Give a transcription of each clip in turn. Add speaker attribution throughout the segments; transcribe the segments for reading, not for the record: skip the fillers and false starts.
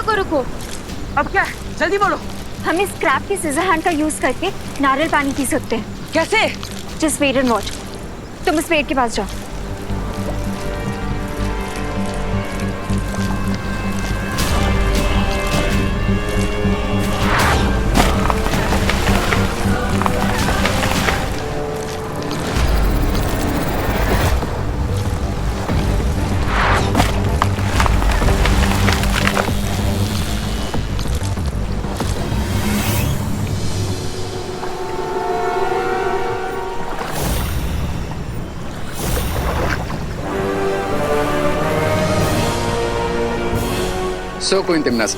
Speaker 1: रुको रुको।
Speaker 2: अब क्या है? जल्दी बोलो।
Speaker 1: हम इस स्क्रैप के सीजर हैंड का यूज करके नारियल पानी पी सकते हैं।
Speaker 2: कैसे?
Speaker 1: Just wait and watch. तुम उस पेड़ के पास जाओ।
Speaker 3: सो क्वीन तिमनस,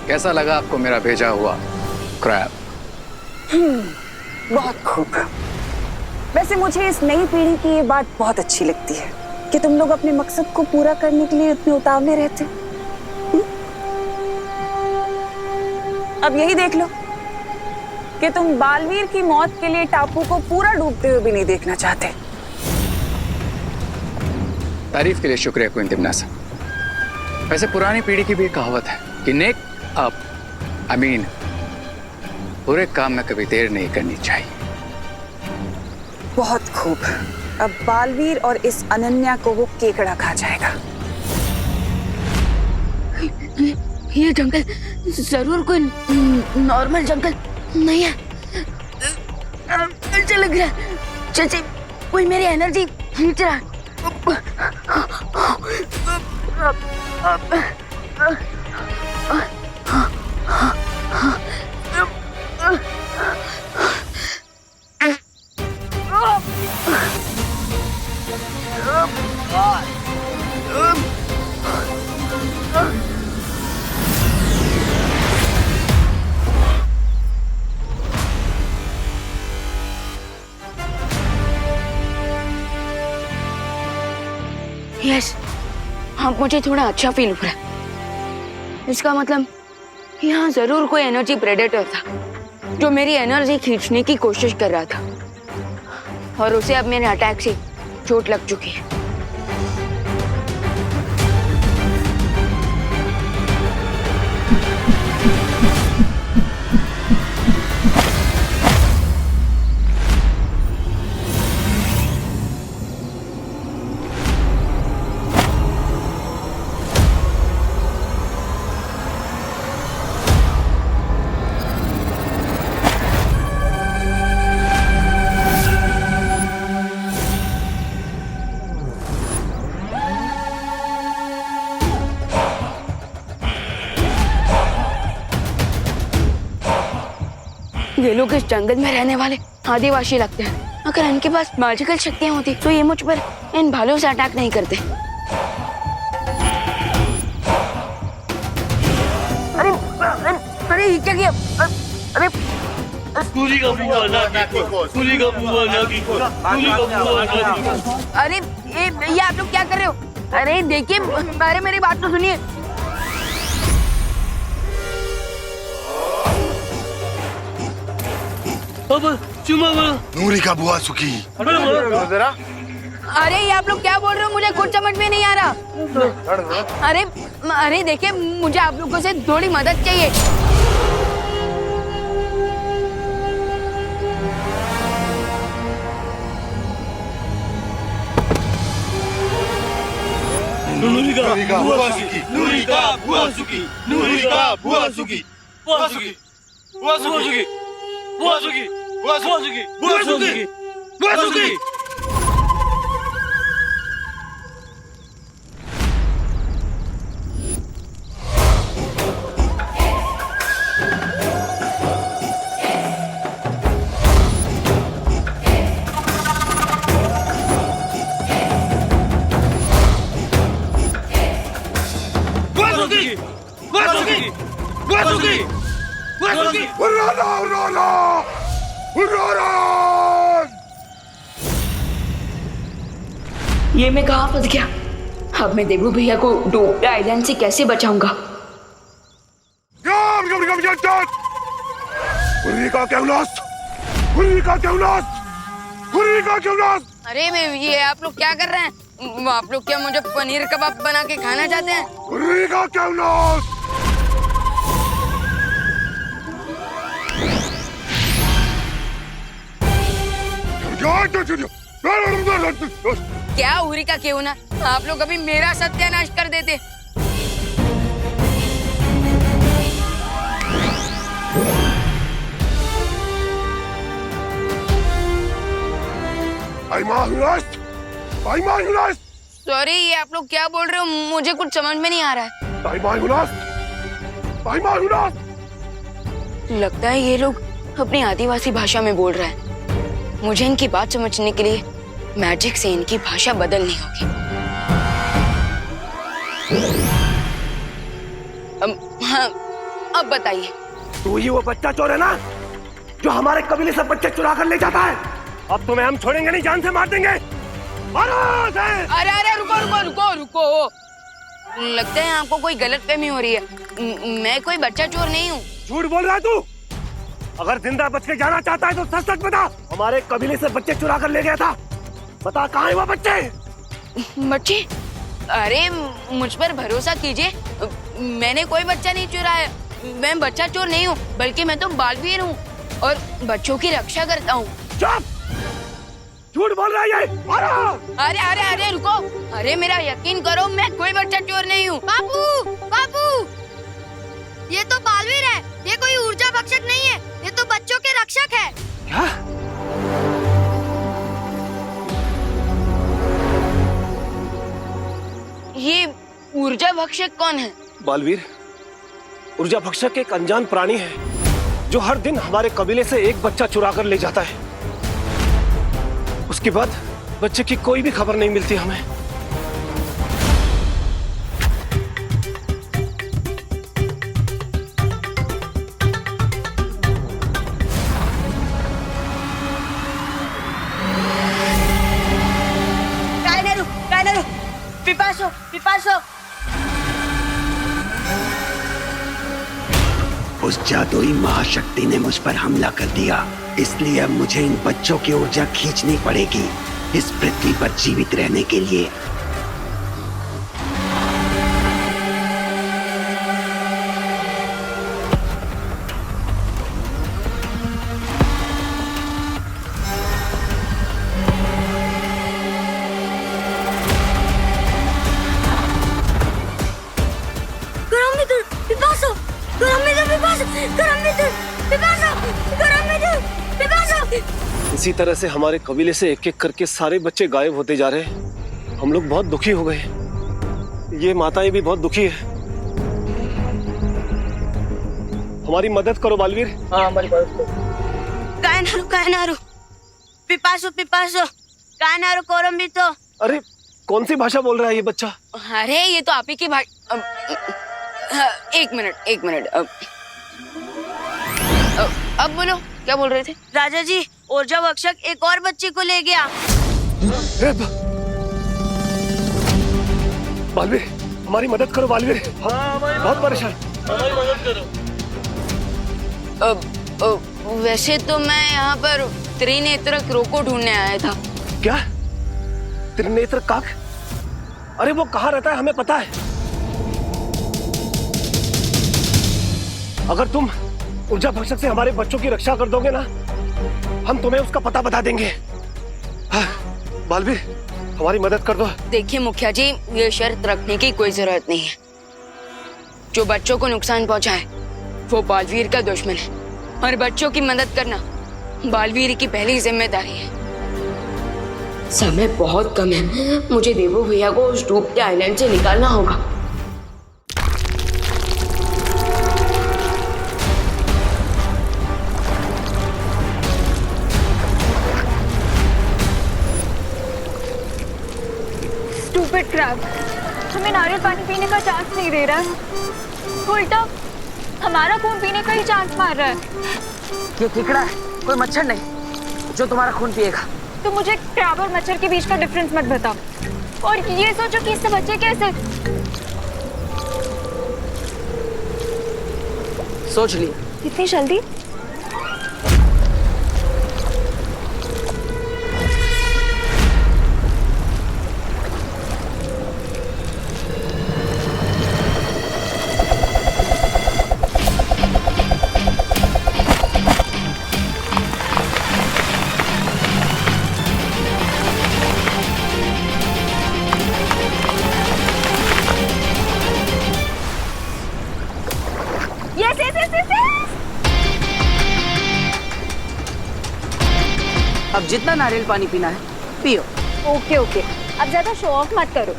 Speaker 3: कैसा लगा आपको मेरा भेजा हुआ क्रैब?
Speaker 4: बहुत खूब। वैसे मुझे इस नई पीढ़ी की ये बात बहुत अच्छी लगती है कि तुम लोग अपने मकसद को पूरा करने के लिए इतने उतावले रहते। अब यही देख लो कि तुम बालवीर की मौत के लिए टापू को पूरा डूबते हुए भी नहीं देखना चाहते।
Speaker 3: तारीफ के लिए शुक्रिया क्वीन तिमनस। वैसे पुरानी पीढ़ी की भी एक कहावत है कि नेक अब बुरे काम में कभी देर नहीं करनी चाहिए।
Speaker 4: बहुत खूब। अब बालवीर और इस अनन्या को वो केकड़ा खा जाएगा।
Speaker 5: ये जंगल जरूर कोई नॉर्मल जंगल नहीं है। अच्छा लग रहा है, जैसे कोई मेरी एनर्जी खींच रहा है। यस, हाँ मुझे थोड़ा अच्छा फील हो रहा है। इसका मतलब यहाँ जरूर कोई एनर्जी प्रेडेटर था जो मेरी एनर्जी खींचने की कोशिश कर रहा था और उसे अब मेरे अटैक से चोट लग चुकी है। ये लोग इस जंगल में रहने वाले आदिवासी लगते हैं। अगर इनके पास मैजिकल शक्तियां होती तो ये मुझ पर इन भालों से अटैक नहीं करते। अरे अरे, अरे ये क्या किया? अरे अरे ये आप लोग क्या कर रहे हो? अरे देखिए, अरे मेरी बात तो सुनिए।
Speaker 6: नूरी का बुआ सुखी।
Speaker 5: अरे ये आप लोग क्या बोल रहे हो? मुझे कुछ समझ में नहीं आ रहा। अरे अरे देखिए, मुझे आप लोगों से थोड़ी मदद चाहिए।
Speaker 6: नूरी का बुआ सुखी। नूरी का बुआ सुखी। नूरी का बुआ सुखी। बुआ सुखी। बुआ सुखी। बुआ सुखी। बुआ सुखी। बुआ सुखी। बुआ सुखी।
Speaker 5: ये मैं कहाँ फंस गया? अब मैं देवू भैया को डोबे आइलैंड से कैसे बचाऊंगा? अरे मैं ये आप लोग क्या कर रहे हैं? आप लोग क्या मुझे पनीर कबाब बना के खाना चाहते हैं? क्या उरी का क्यों ना, आप लोग अभी मेरा सत्यानाश कर देते। सॉरी, ये आप लोग क्या बोल रहे हो, मुझे कुछ समझ में नहीं आ रहा है। लगता है ये लोग अपनी आदिवासी भाषा में बोल रहे हैं। मुझे इनकी बात समझने के लिए मैजिक से इनकी भाषा बदलनी होगी। हाँ, अब बताइए।
Speaker 6: तू ही वो बच्चा चोर है ना, जो हमारे कबीले से बच्चे चुरा कर ले जाता है। अब तुम्हें हम छोड़ेंगे नहीं, जान से मार देंगे। मारो उसे।
Speaker 5: अरे अरे रुको रुको रुको रुको, लगता है आपको कोई गलतफहमी हो रही है। मैं कोई बच्चा चोर नहीं हूँ।
Speaker 6: झूठ बोल रहा है तू। अगर जिंदा बच के जाना चाहता है तो सच सच बता। हमारे कबीले से बच्चे चुरा कर ले गया था, बता कहाँ है वो बच्चे?
Speaker 5: बच्चे? अरे मुझ पर भरोसा कीजिए, मैंने कोई बच्चा नहीं चुराया। मैं बच्चा चोर नहीं हूँ, बल्कि मैं तो बालवीर हूँ और बच्चों की रक्षा करता हूँ।
Speaker 6: चुप! झूठ बोल रहा है ये।
Speaker 5: अरे अरे अरे रुको, अरे मेरा यकीन करो, मैं कोई बच्चा चोर नहीं हूँ।
Speaker 7: बापू, बापू, ये तो बालवीर है, ये कोई ऊर्जा भक्षक नहीं है, ये तो बच्चों के रक्षक है।
Speaker 6: क्या?
Speaker 5: ये ऊर्जा भक्षक कौन है?
Speaker 6: बालवीर, ऊर्जा भक्षक एक अनजान प्राणी है जो हर दिन हमारे कबीले से एक बच्चा चुरा कर ले जाता है। उसके बाद बच्चे की कोई भी खबर नहीं मिलती हमें।
Speaker 2: कायनरू, पिपासो, पिपासो।
Speaker 8: उस जादुई महाशक्ति ने मुझ पर हमला कर दिया, इसलिए अब मुझे इन बच्चों की ऊर्जा खींचनी पड़ेगी इस पृथ्वी पर जीवित रहने के लिए।
Speaker 6: इसी तरह से हमारे कबीले से एक एक करके सारे बच्चे गायब होते जा रहे हैं। हम लोग बहुत दुखी हो गए, ये माताएं भी बहुत दुखी है। हमारी मदद करो बालवीर।
Speaker 2: हाँ, हमारी मदद करो।
Speaker 7: कायनारू, पिपासो, पिपासो, कायनारू कोरम्बितो।
Speaker 6: अरे कौन सी भाषा बोल रहा है ये बच्चा?
Speaker 5: अरे ये तो आप ही की भाषा। एक मिनट अब बोलो, क्या बोल रहे थे?
Speaker 7: राजा जी, ऊर्जा भक्षक एक और बच्चे को ले गया।
Speaker 6: बालवीर, हमारी मदद करो बालवीर। बहुत परेशान।
Speaker 5: वैसे तो मैं यहाँ पर त्रिनेत्र को ढूंढने आया था।
Speaker 6: क्या? त्रिनेत्र काक? अरे वो कहाँ रहता है हमें पता है। अगर तुम ऊर्जा भक्षक से हमारे बच्चों की रक्षा कर दोगे ना, हम तुम्हें उसका पता बता देंगे। हाँ, बालवीर, हमारी मदद कर दो।
Speaker 5: देखिए मुखिया जी, ये शर्त रखने की कोई जरूरत नहीं है। जो बच्चों को नुकसान पहुंचाए वो बालवीर का दुश्मन है, और बच्चों की मदद करना बालवीर की पहली जिम्मेदारी है। समय बहुत कम है, मुझे देवो भैया को उस डूबते आइलैंड से निकालना होगा।
Speaker 1: स्टूपिड क्रैब, हमें नारियल पानी पीने का चांस नहीं दे रहा है, उल्टा हमारा खून पीने का ही चांस मार रहा है।
Speaker 2: ये केकड़ा है, कोई मच्छर नहीं जो तुम्हारा खून पिएगा।
Speaker 1: तो मुझे क्रैब और मच्छर के बीच का डिफरेंस मत बताओ, और ये सोचो कि इससे बच्चे कैसे।
Speaker 2: सोच ली?
Speaker 1: इतनी जल्दी?
Speaker 2: जितना नारियल पानी पीना है पियो।
Speaker 1: ओके ओके, अब ज्यादा शो ऑफ मत करो।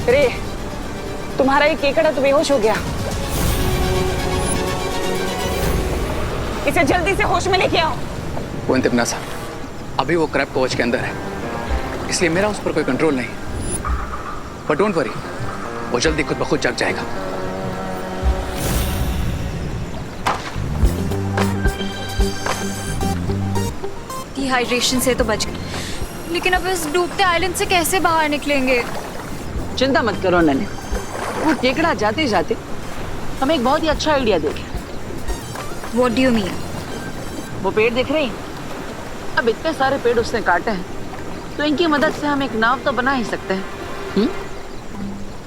Speaker 4: रे, तुम्हारा एक केकड़ा तो बेहोश हो गया। इसे जल्दी से होश में लेके आओ।
Speaker 3: वो इंतिमनासा, अभी वो क्रैब कवच के अंदर है, इसलिए मेरा उस पर कोई कंट्रोल नहीं। बट डोंट वरी, वो जल्दी खुद ब खुद जग जाएगा।
Speaker 1: डिहाइड्रेशन से तो बच गए, लेकिन अब इस डूबते आइलैंड से कैसे बाहर निकलेंगे?
Speaker 2: चिंता मत करो नन्हे, वो केकड़ा जाते जाते हमें एक बहुत ही अच्छा आइडिया देगा।
Speaker 1: What do you mean?
Speaker 2: वो पेड़ दिख रहे हैं, अब इतने सारे पेड़ उसने काटे हैं, तो इनकी मदद से हम एक नाव तो बना ही सकते हैं।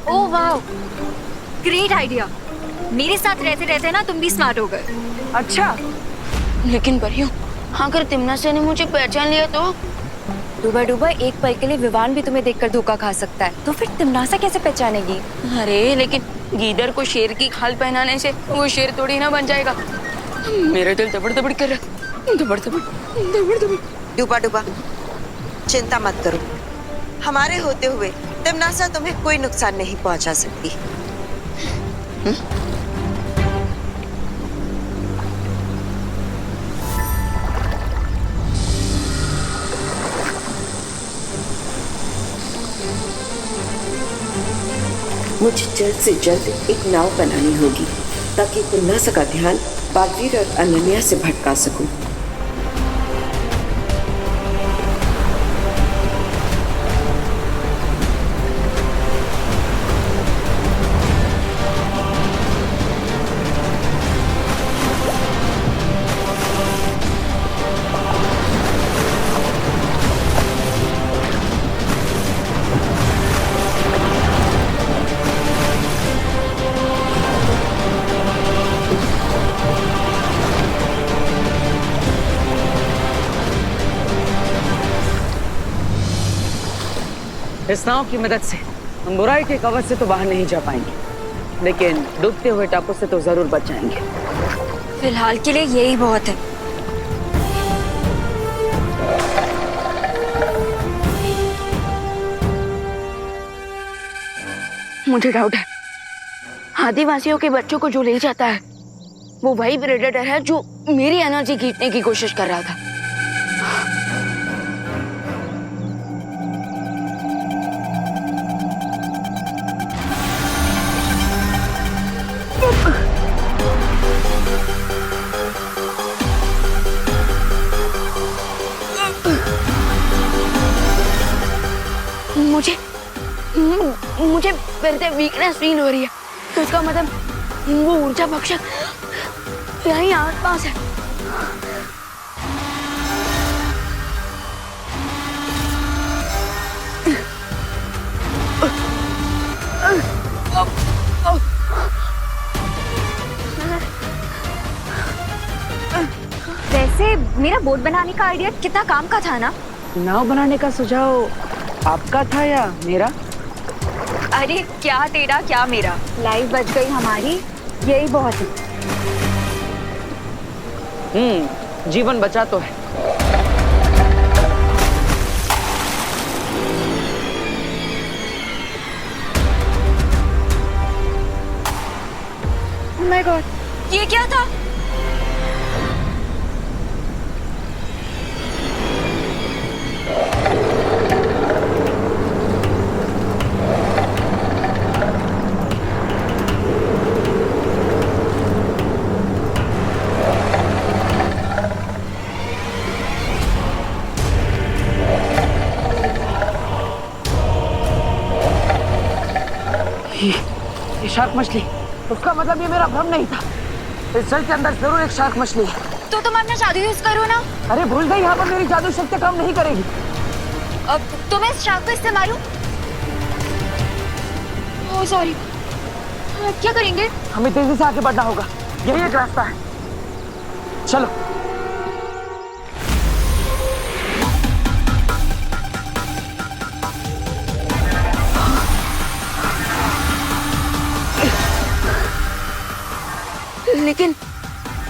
Speaker 1: ओह वाह, ग्रेट आइडिया। मेरे साथ रहते रहते ना तुम भी स्मार्ट हो गए।
Speaker 4: अच्छा,
Speaker 5: लेकिन परियों, अगर तिमनासा ने मुझे पहचान लिया तो?
Speaker 9: डूबा डूबा एक पल के लिए विवान भी तुम्हें देखकर धोखा खा सकता है, तो फिर तिमनासा कैसे पहचानेगी?
Speaker 5: अरे लेकिन गीदड़ को शेर की खाल पहनाने से वो शेर थोड़ी ना बन जाएगा। मेरा दिल दबड़ दबड़ कर रहा, दबड़ दबड़ दबड़ दबड़।
Speaker 10: डूबा डूबा, चिंता मत करो, हमारे होते हुए तिमनासा तुम्हें कोई नुकसान नहीं पहुंचा सकती।
Speaker 11: मुझे जल्द से जल्द एक नाव बनानी होगी ताकि तिमनासा का ध्यान बालवीर और अनन्या से भटका सकूं।
Speaker 2: इस नाव की मदद से हम बुराई के कवच से तो बाहर नहीं जा पाएंगे, लेकिन डूबते हुए टापू से तो जरूर बच जाएंगे।
Speaker 1: फिलहाल के लिए यही बहुत है।
Speaker 5: मुझे डाउट है, आदिवासियों के बच्चों को जो ले जाता है वो वही प्रेडेटर है जो मेरी एनर्जी खींचने की कोशिश कर रहा था। मुझे फिर से वीकनेस फील हो रही है, तो इसका मतलब वो ऊर्जा भक्षक यहीं आसपास है।
Speaker 1: वैसे मेरा बोट बनाने का आइडिया कितना काम का था ना?
Speaker 2: नाव बनाने का सुझाव आपका था या मेरा?
Speaker 1: अरे क्या तेरा क्या मेरा, लाइफ बच गई हमारी, यही बहुत है।
Speaker 2: जीवन बचा तो है।
Speaker 1: Oh my God, ये क्या था?
Speaker 2: ये शार्क मछली, उसका मतलब ये मेरा भ्रम नहीं था। इस जल के अंदर जरूर एक शार्क मछली है।
Speaker 1: तो तुम अपना जादू यूज करो ना।
Speaker 2: अरे भूल गई, यहाँ पर मेरी जादू शक्ति काम नहीं करेगी।
Speaker 1: अब तुम्हें इस शार्क को इस्तेमाल ओह सॉरी, क्या करेंगे?
Speaker 2: हमें तेजी से आगे बढ़ना होगा, यही एक रास्ता है। चलो।
Speaker 5: लेकिन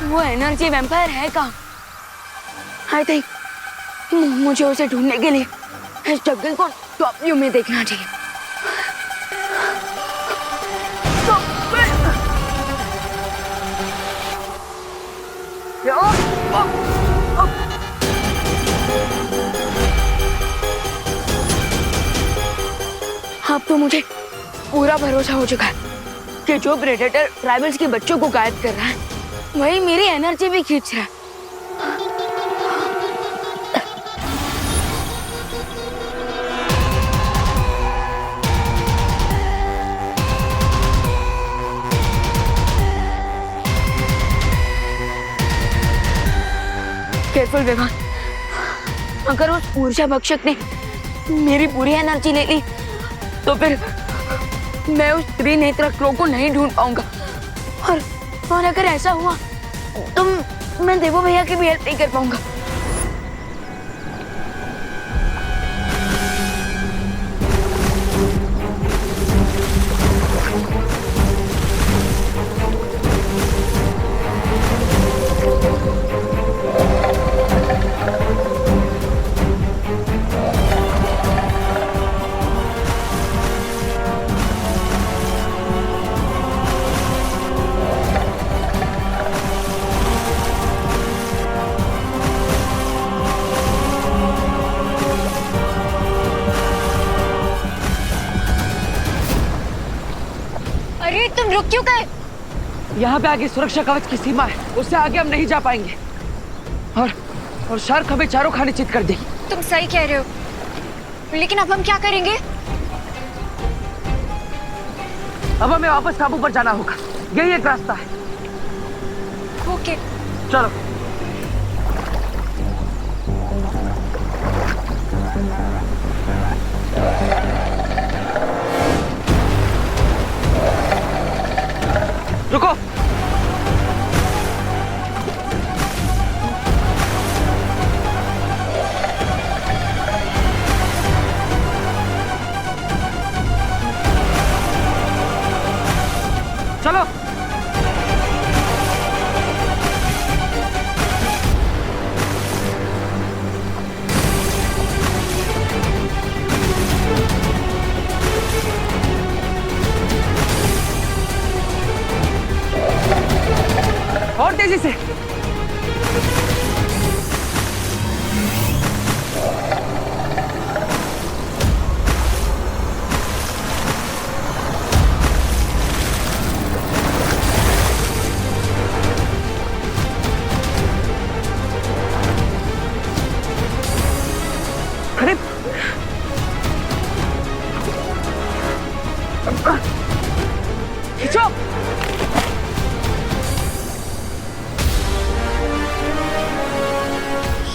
Speaker 5: वो एनर्जी वैम्पायर है कहाँ? आई थिंक मुझे उसे ढूंढने के लिए इस जंगल को टॉप व्यू में देखना चाहिए। अब तो मुझे पूरा भरोसा हो चुका है कि जो प्रेडेटर ट्राइबल्स के बच्चों को गायब कर रहा है वही मेरी एनर्जी भी खींच रहा है। केयरफुल विवान, अगर उस ऊर्जा भक्षक ने मेरी पूरी एनर्जी ले ली तो फिर मैं उस त्रिनेत्र क्रो को नहीं ढूंढ पाऊंगा और अगर ऐसा हुआ तो मैं देवो भैया की भी हेल्प नहीं कर पाऊंगा।
Speaker 1: अरे तुम रुक क्यों गए?
Speaker 2: यहाँ पे आगे सुरक्षा कवच की सीमा है, उससे आगे हम नहीं जा पाएंगे। और शार्क हमें चारों खाने चित कर देगी।
Speaker 1: तुम सही कह रहे हो, लेकिन अब हम क्या करेंगे?
Speaker 2: अब हमें वापस काबू पर जाना होगा, यही एक रास्ता है।
Speaker 1: ओके
Speaker 2: चलो। रुको। चलो। और तेजी से। अरे खींचो।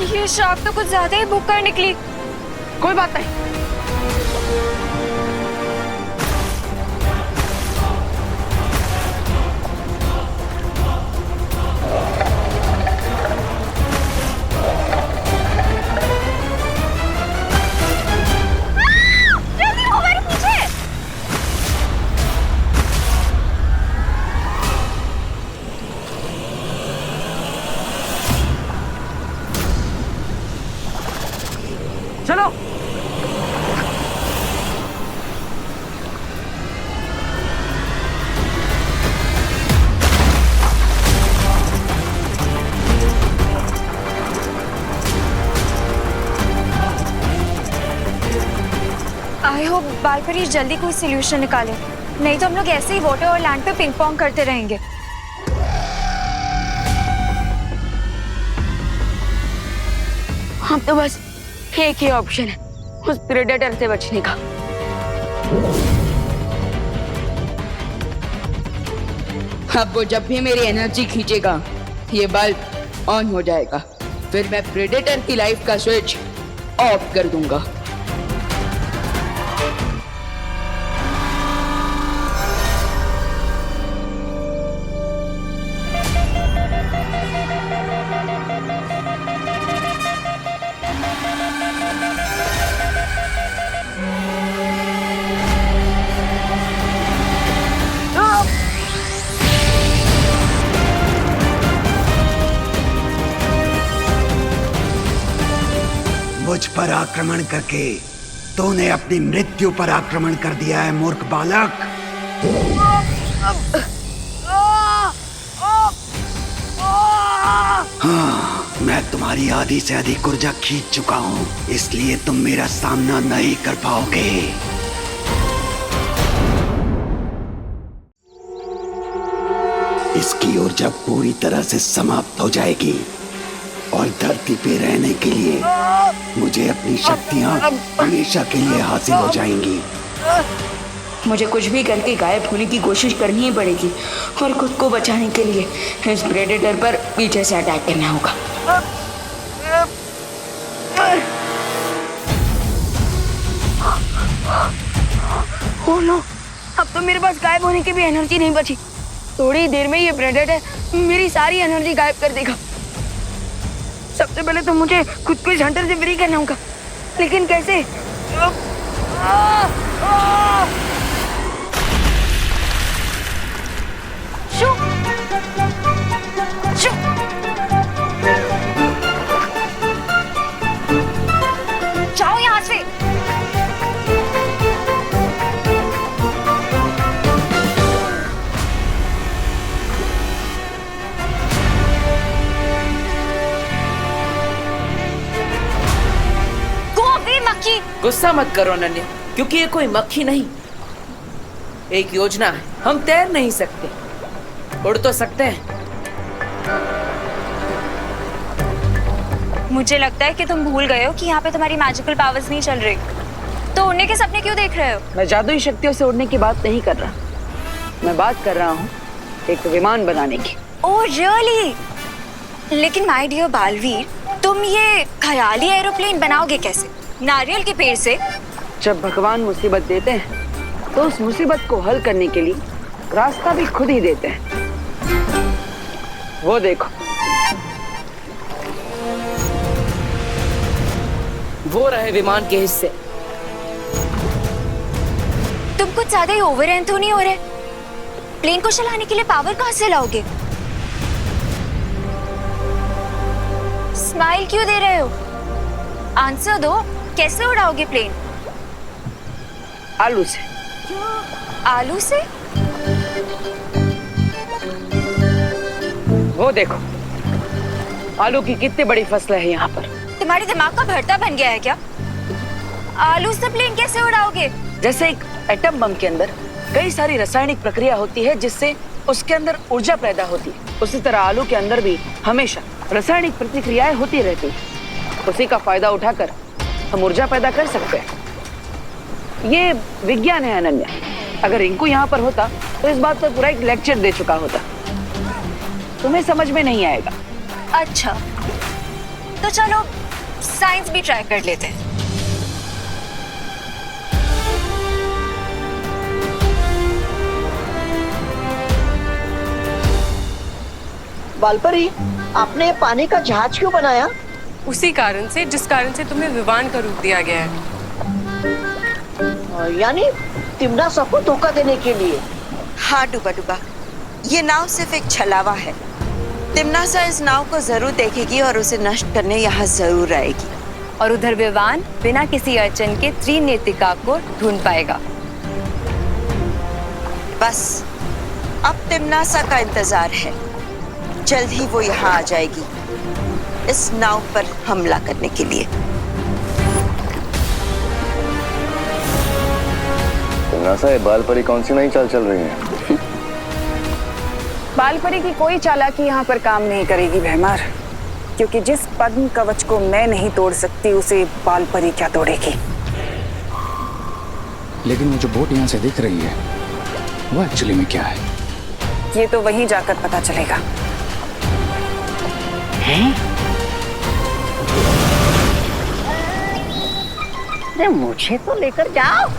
Speaker 1: ये शार्क तो कुछ ज्यादा ही भूख कर निकली।
Speaker 2: कोई बात नहीं।
Speaker 1: जल्दी वो हमारे पीछे।
Speaker 2: चलो।
Speaker 1: आई होप बालपरी जल्दी कोई सोल्यूशन निकाले, नहीं तो हम लोग ऐसे ही वाटर और लैंड पे पिंग पोंग करते रहेंगे।
Speaker 5: हम तो बस एक ही ऑप्शन है उस प्रेडेटर से बचने का। अब वो जब भी मेरी एनर्जी खींचेगा ये बल्ब ऑन हो जाएगा, फिर मैं प्रेडेटर की लाइफ का स्विच ऑफ कर दूंगा।
Speaker 8: मुझ पर आक्रमण करके तूने अपनी मृत्यु पर आक्रमण कर दिया है, मूर्ख बालक। हाँ, मैं तुम्हारी आधी से अधिक ऊर्जा खींच चुका हूँ, इसलिए तुम मेरा सामना नहीं कर पाओगे। इसकी ऊर्जा पूरी तरह से समाप्त हो जाएगी और धरती पे रहने के लिए मुझे अपनी शक्तियाँ हमेशा के लिए हासिल हो जाएंगी।
Speaker 5: मुझे कुछ भी करके गायब होने की कोशिश करनी ही पड़ेगी और खुद को बचाने के लिए इस प्रेडेटर पर पीछे से अटैक करना होगा। ओह नो, अब तो मेरे पास गायब होने की भी एनर्जी नहीं बची। थोड़ी देर में ये प्रेडेटर मेरी सारी एनर्जी गायब कर देगा। सबसे पहले तो मुझे खुद को इस हंटर से फ्री करना होगा, लेकिन कैसे? शू! शू! जाओ यहाँ से।
Speaker 2: गुस्सा मत करो अनन्या, क्योंकि ये कोई मक्खी नहीं, एक योजना है। हम तैर नहीं सकते, उड़ तो सकते हैं।
Speaker 1: मुझे लगता है कि तुम भूल गए हो कि यहाँ पे तुम्हारी मैजिकल पावर्स नहीं चल रही। तो उड़ने के सपने क्यों देख रहे हो?
Speaker 2: मैं जादुई शक्तियों से उड़ने की बात नहीं कर रहा, मैं बात कर रहा हूँ एक विमान बनाने की।
Speaker 1: Oh really? लेकिन माय डियर बालवीर, तुम ये ख्याली एरोप्लेन बनाओगे कैसे? नारियल के पेड़ से?
Speaker 2: जब भगवान मुसीबत देते हैं तो उस मुसीबत को हल करने के लिए रास्ता भी खुद ही देते हैं। वो देखो, वो रहे विमान के हिस्से।
Speaker 1: तुम कुछ ज्यादा ही ओवर एंड तो नहीं हो रहे? प्लेन को चलाने के लिए पावर कहाँ से लाओगे? स्माइल क्यों दे रहे हो? आंसर दो, कैसे उड़ाओगे प्लेन?
Speaker 2: आलू से।
Speaker 1: आलू से?
Speaker 2: वो देखो, आलू की कितनी बड़ी फसल है यहाँ पर।
Speaker 1: तुम्हारे दिमाग का भरता बन गया है क्या? आलू से प्लेन कैसे उड़ाओगे?
Speaker 2: जैसे एक एटम बम के अंदर कई सारी रासायनिक प्रक्रिया होती है जिससे उसके अंदर ऊर्जा पैदा होती है, उसी तरह आलू के अंदर भी हमेशा रासायनिक प्रतिक्रियाएं होती रहती है। उसी का फायदा उठाकर हम ऊर्जा पैदा कर सकते हैं। ये विज्ञान है अनन्या। अगर रिंकू यहाँ पर होता तो इस बात पर पूरा एक लेक्चर दे चुका होता। तुम्हें समझ में नहीं आएगा।
Speaker 1: अच्छा, तो चलो साइंस भी ट्राई कर लेते हैं।
Speaker 12: बालपरी, आपने पानी का जहाज क्यों बनाया?
Speaker 13: उसी कारण से जिस कारण से तुम्हें विमान का रूप दिया गया है।
Speaker 12: यानी तिमनासा को धोखा देने के लिए?
Speaker 10: हाँ डूबा डूबा, ये नाव सिर्फ एक छलावा है। तिमनासा इस नाव को जरूर देखेगी और उसे नष्ट करने यहाँ जरूर आएगी।
Speaker 9: और उधर विवान बिना किसी अड़चन के त्रिनेत्रिका को ढूंढ पाएगा।
Speaker 10: बस अब तिमनासा का इंतजार है, जल्द ही वो यहाँ आ जाएगी इस नाव पर हमला करने के लिए।
Speaker 6: तिमनासा, ये बालपरी कौन सी नई चाल चल रही है?
Speaker 4: बालपरी की कोई चालाकी यहाँ पर काम नहीं करेगी भैमार, क्योंकि जिस पद्म कवच को मैं नहीं तोड़ सकती उसे बालपरी क्या तोड़ेगी।
Speaker 3: लेकिन वो जो बोट यहाँ से दिख रही है वो एक्चुअली में क्या है?
Speaker 4: ये तो वहीं जाकर पता चलेगा।
Speaker 12: अरे मुझे तो लेकर जाओ।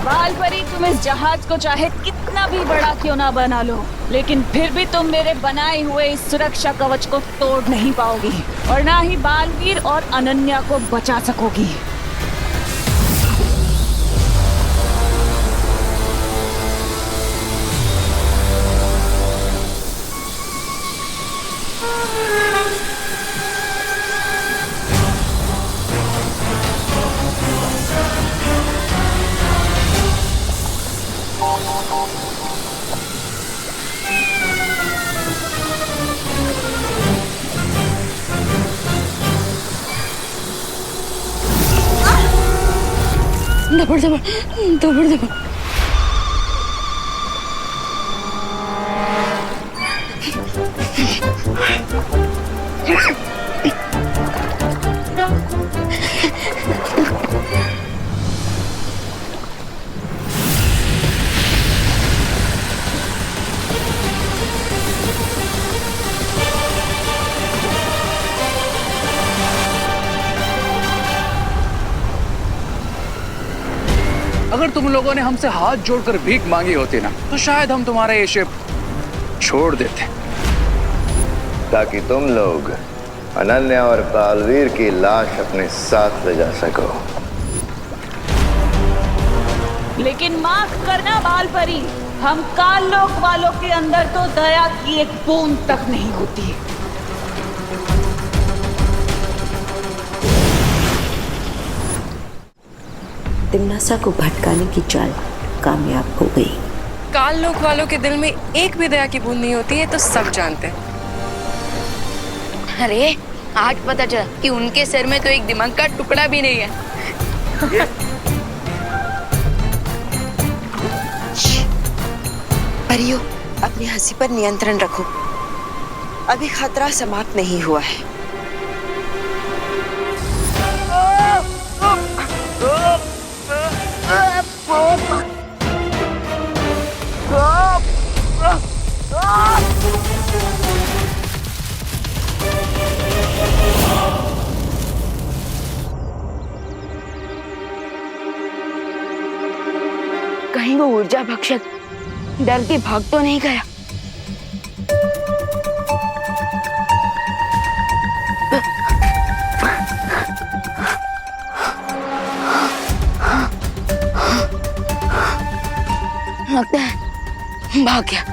Speaker 14: बालपरी, तुम इस जहाज को चाहे कितना भी बड़ा क्यों ना बना लो, लेकिन फिर भी तुम मेरे बनाए हुए इस सुरक्षा कवच को तोड़ नहीं पाओगी और ना ही बालवीर और अनन्या को बचा सकोगी।
Speaker 5: दबड़ दबड़ दबड़ दबड़।
Speaker 3: अगर तुम लोगों ने हमसे हाथ जोड़कर भीख मांगी होती ना, तो शायद हम तुम्हारा ये शिप छोड़ देते,
Speaker 15: ताकि तुम लोग अनन्या और बालवीर की लाश अपने साथ ले जा सको।
Speaker 14: लेकिन माफ करना बालपरी, हम काल लोक वालों के अंदर तो दया की एक बूंद तक नहीं होती।
Speaker 11: तिम्नासा को भटकाने की चाल कामयाब हो गई।
Speaker 13: काल लोक वालों के दिल में एक भी दया की बूंद नहीं होती है, तो सब जानते हैं।
Speaker 5: अरे आज पता चला कि उनके सर में तो एक दिमाग का टुकड़ा भी नहीं है।
Speaker 10: परियों, अपनी हंसी पर नियंत्रण रखो, अभी खतरा समाप्त नहीं हुआ है।
Speaker 5: कहीं वो ऊर्जा भक्षक डर के भाग तो नहीं गया? लगता है भाग गया।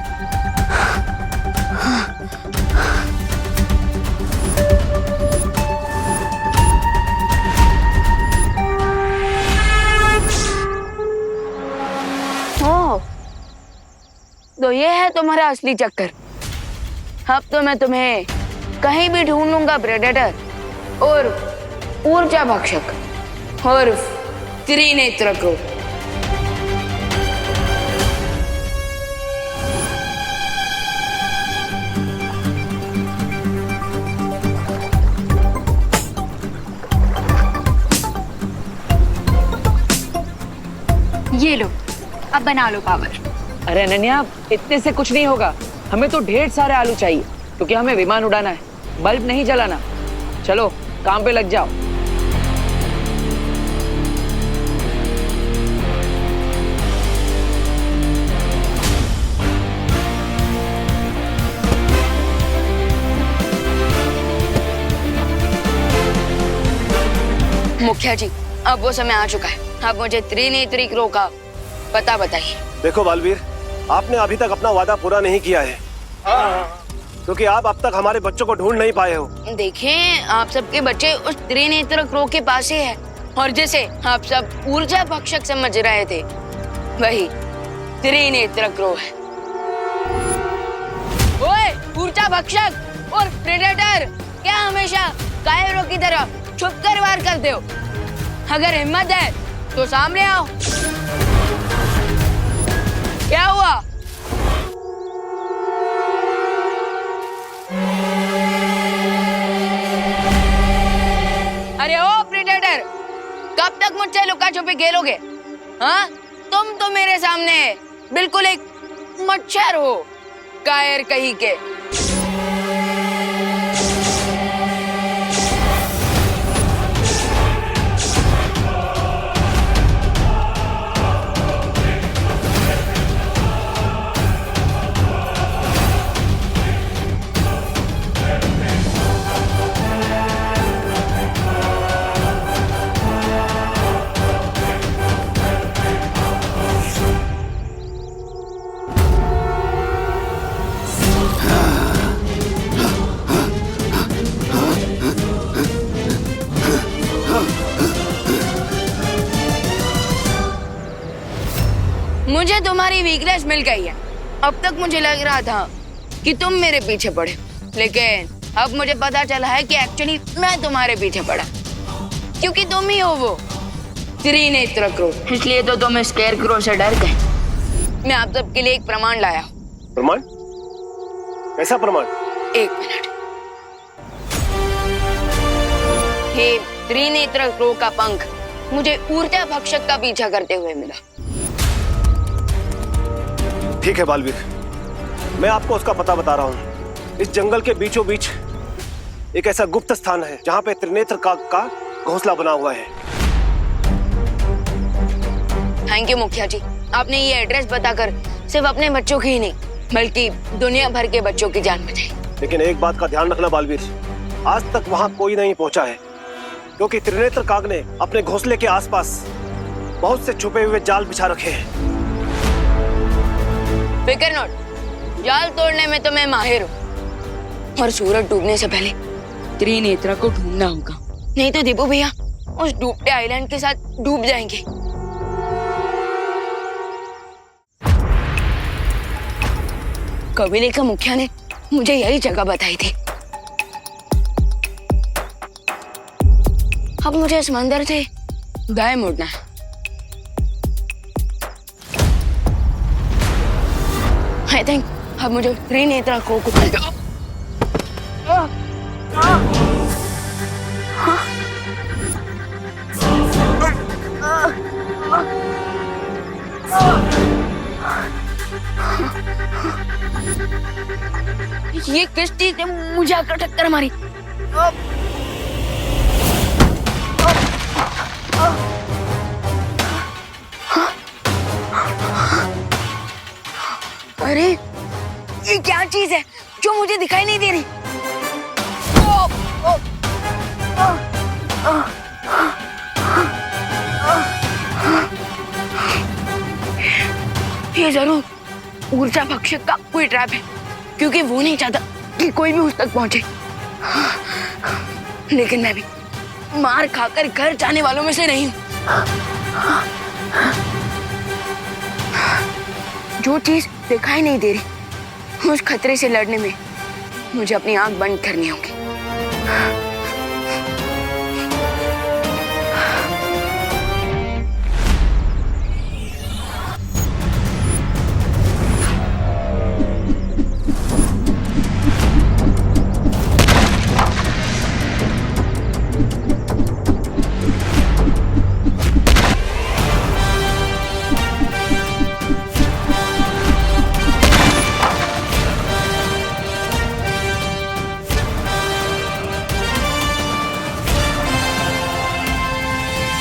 Speaker 5: तो ये है तुम्हारा असली चक्कर। अब तो मैं तुम्हें कहीं भी ढूंढ लूंगा प्रेडेटर और ऊर्जा भक्षक और त्रिनेत्र को।
Speaker 1: ये लो, अब बना लो पावर।
Speaker 2: अरे अनन्या, इतने से कुछ नहीं होगा, हमें तो ढेर सारे आलू चाहिए, क्योंकि हमें विमान उड़ाना है, बल्ब नहीं जलाना। चलो काम पे लग जाओ।
Speaker 5: मुखिया जी, अब वो समय आ चुका है, अब मुझे त्रिनेत्री क्रो का पता बताइए।
Speaker 6: देखो बालवीर, आपने अभी तक अपना वादा पूरा नहीं किया है, क्योंकि आप अब तक हमारे बच्चों को ढूंढ नहीं पाए हो।
Speaker 5: देखें, आप सबके बच्चे उस त्रिनेत्र क्रो के पास ही है, और जिसे आप सब ऊर्जा भक्षक समझ रहे थे, वही त्रिनेत्र क्रो है। ओए ऊर्जा भक्षक और प्रेडेटर, क्या हमेशा कायरों की तरह छुपकर वार करते हो? अगर हिम्मत है तो सामने आओ। क्या हुआ? अरे ओ प्रेडेटर, कब तक मुझसे लुका छुपी खेलोगे? हाँ, तुम तो मेरे सामने बिल्कुल एक मच्छर हो, कायर कहीं के। मुझे तुम्हारी वीकनेस मिल गई है। अब तक मुझे लग रहा था कि तुम मेरे पीछे पड़े, लेकिन अब मुझे पता चला है कि एक्चुअली मैं तुम्हारे पीछे पड़ा, क्योंकि तुम ही हो वो त्रिनेत्र क्रोध, इसलिए तो तुम स्केयर क्रो से डर गए। मैं आप सबके लिए एक प्रमाण लाया हूँ।
Speaker 6: प्रमाण? कैसा प्रमाण?
Speaker 5: एक मिनट। हे त्रिनेत्र क्रो का पंख मुझे ऊर्जा भक्षक का पीछा करते हुए मिला।
Speaker 6: ठीक है बालवीर, मैं आपको उसका पता बता रहा हूँ। इस जंगल के बीचों बीच एक ऐसा गुप्त स्थान है जहाँ पे त्रिनेत्र काग का घोंसला बना हुआ है।
Speaker 5: थैंक यू मुखिया जी, आपने ये एड्रेस बताकर सिर्फ अपने बच्चों की ही नहीं बल्कि दुनिया भर के बच्चों की जान बचाई।
Speaker 6: लेकिन एक बात का ध्यान रखना बालवीर, आज तक वहाँ कोई नहीं पहुँचा है क्योंकि त्रिनेत्र काग ने अपने घोंसले के आसपास बहुत से छुपे हुए जाल बिछा रखे हैं।
Speaker 5: फिकर नॉट, जाल तोड़ने में तो मैं माहिर हूँ और सूरज डूबने से पहले त्रिनेत्र को ढूंढना होगा, नहीं तो दीपू भैया उस डूबते आइलैंड के साथ डूब जाएंगे। कबीले का मुखिया ने मुझे यही जगह बताई थी। अब मुझे इस मंदिर से दाएं मुड़ना है। आई थिंक अब मुझे त्रिनेत्र को ये किस चीज ने मुझे आकर टक्कर मारी? अरे ये क्या चीज है जो मुझे दिखाई नहीं दे रही? ये जरूर ऊर्जा भक्षक का कोई ट्रैप है क्योंकि वो नहीं चाहता कि कोई भी उस तक पहुंचे। लेकिन मैं भी मार खाकर घर जाने वालों में से नहीं हूं। जो चीज दिखाई नहीं दे रही उस खतरे से लड़ने में मुझे अपनी आंख बंद करनी होगी।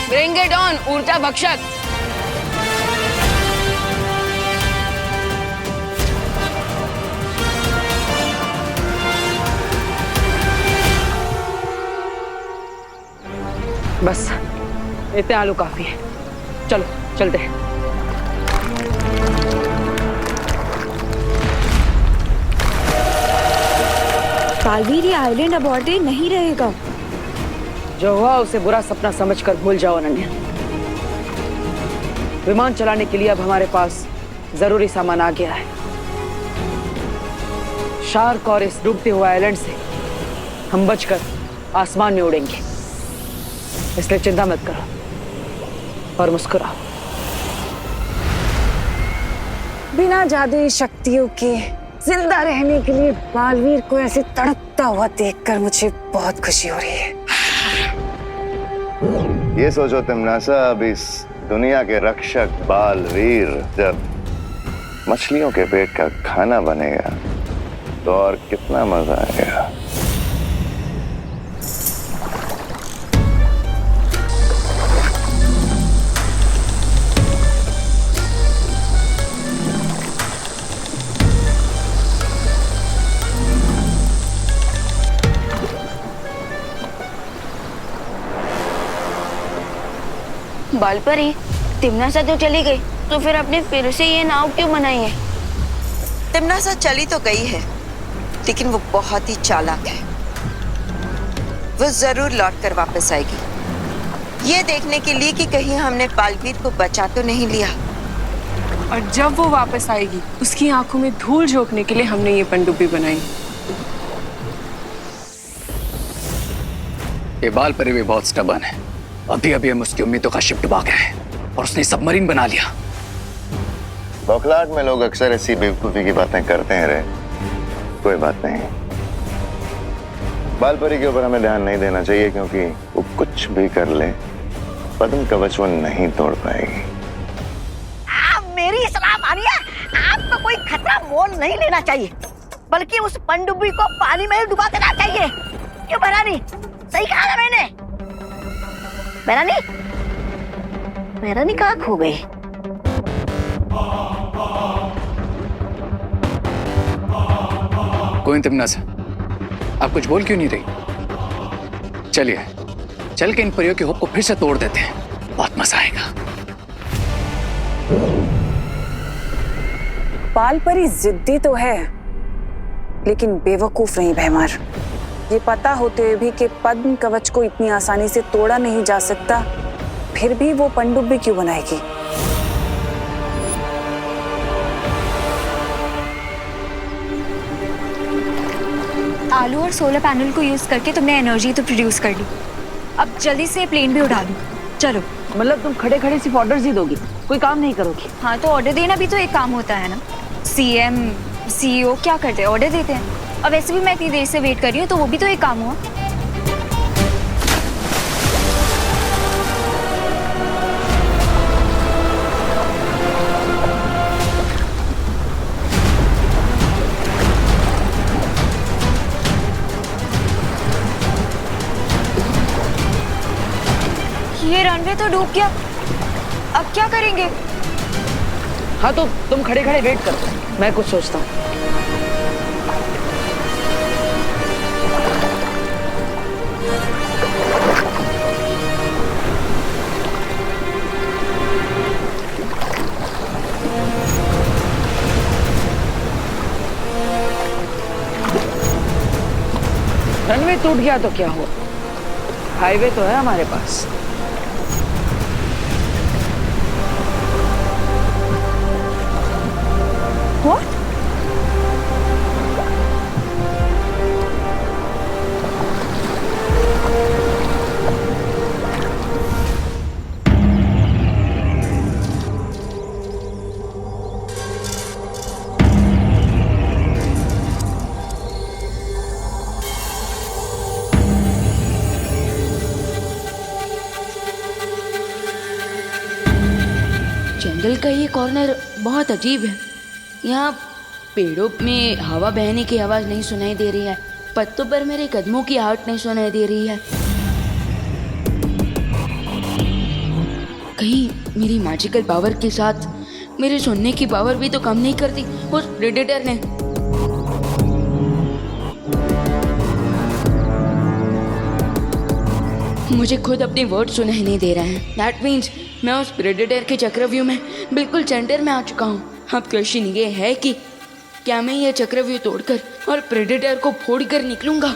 Speaker 5: Bring it on, ऊर्जा भक्षक।
Speaker 2: बस इतने आलू काफी है, चलो चलते हैं।
Speaker 4: बालवीर, ये आइलैंड अबॉर्डेड नहीं रहेगा।
Speaker 2: जो हुआ उसे बुरा सपना समझकर भूल जाओ अनन्या। विमान चलाने के लिए अब हमारे पास जरूरी सामान आ गया है। शार्क और इस डूबते हुए आइलैंड से हम बचकर आसमान में उड़ेंगे, इसलिए चिंता मत करो और मुस्कुराओ।
Speaker 4: बिना जादुई शक्तियों के जिंदा रहने के लिए बालवीर को ऐसे तड़पता हुआ देखकर मुझे बहुत खुशी हो रही है।
Speaker 15: ये सोचो तिमनासा, अब इस दुनिया के रक्षक बालवीर जब मछलियों के पेट का खाना बनेगा तो और कितना मजा आएगा।
Speaker 5: बालपरी, तिमनासा तो चली गई, तो फिर आपने फिर से ये नाव क्यों बनाई है?
Speaker 10: तिमनासा चली तो गई है, लेकिन वो बहुत ही चालाक है। वो जरूर लौट कर वापस आएगी, ये देखने के लिए कि कहीं हमने बालवीर को बचा तो नहीं लिया।
Speaker 13: और जब वो वापस आएगी, उसकी आंखों में धूल झोंकने के लिए हमने ये पनडुब्बी बनाई।
Speaker 3: ये बालपरी भी बहुत स्टबर्न है, अभी अभी हम उसकी उम्मीदों का शिप डुबा गए और उसने सबमरीन बना लिया।
Speaker 15: बौखलाहट में लोग अक्सर ऐसी बेवकूफी की बातें करते हैं रे। कोई बात नहीं, बालपरी के ऊपर हमें ध्यान नहीं देना चाहिए, क्योंकि वो कुछ भी कर ले पद्म कवच वो नहीं तोड़ पाएगी।
Speaker 12: मेरी सलाह मानिए, आपको कोई खतरा मोल नहीं लेना चाहिए, बल्कि उस पनडुब्बी को पानी में डुबा देना चाहिए। क्यों भैरानी, सही कहा ना मैंने? भैरानी, भैरानी कहाँ खो गई?
Speaker 3: कोई तिमनासा, आप कुछ बोल क्यों नहीं रही? चलिए चल के इन परियों के होप को फिर से तोड़ देते हैं, बहुत मजा आएगा।
Speaker 4: बालपरी जिद्दी तो है, लेकिन बेवकूफ नहीं भैमार। ये पता होते हुए भी कि पद्म कवच को इतनी आसानी से तोड़ा नहीं जा सकता, फिर भी वो पनडुब्बी क्यों बनाएगी?
Speaker 9: आलू और सोलर पैनल को यूज करके तुमने एनर्जी तो प्रोड्यूस कर ली, अब जल्दी से प्लेन भी उड़ा दो। चलो।
Speaker 2: मतलब तुम खड़े खड़े सिर्फ ऑर्डर्स ही दोगी, कोई काम नहीं करोगी?
Speaker 9: हाँ, तो ऑर्डर देना भी तो एक काम होता है ना। सीएम सीईओ क्या करते हैं? ऑर्डर देते हैं। अब वैसे भी मैं इतनी देर से वेट कर रही हूँ, तो वो भी तो एक काम हुआ। ये रनवे तो डूब गया, अब क्या करेंगे?
Speaker 2: हाँ तो तुम खड़े खड़े वेट करो, मैं कुछ सोचता हूँ। रनवे टूट गया तो क्या हुआ, हाईवे तो है हमारे पास।
Speaker 9: What?
Speaker 5: जंगल का ये कॉर्नर बहुत अजीब है। यहाँ पेड़ों में हवा बहने की आवाज नहीं सुनाई दे रही है, पत्तों पर मेरे कदमों की आहट नहीं सुनाई दे रही है। कहीं मेरी मैजिकल पावर के साथ मेरे सुनने की पावर भी तो कम नहीं करती उस प्रेडेटर ने। मुझे खुद अपने वर्ड सुनाई नहीं दे रहे हैं। दैट मीन्स मैं उस प्रेडेटर के चक्रव्यूह में बिल्कुल सेंटर में आ चुका हूँ। अब क्वेश्चन ये है कि क्या मैं ये चक्रव्यूह तोड़कर और प्रेडेटर को फोड़कर निकलूंगा?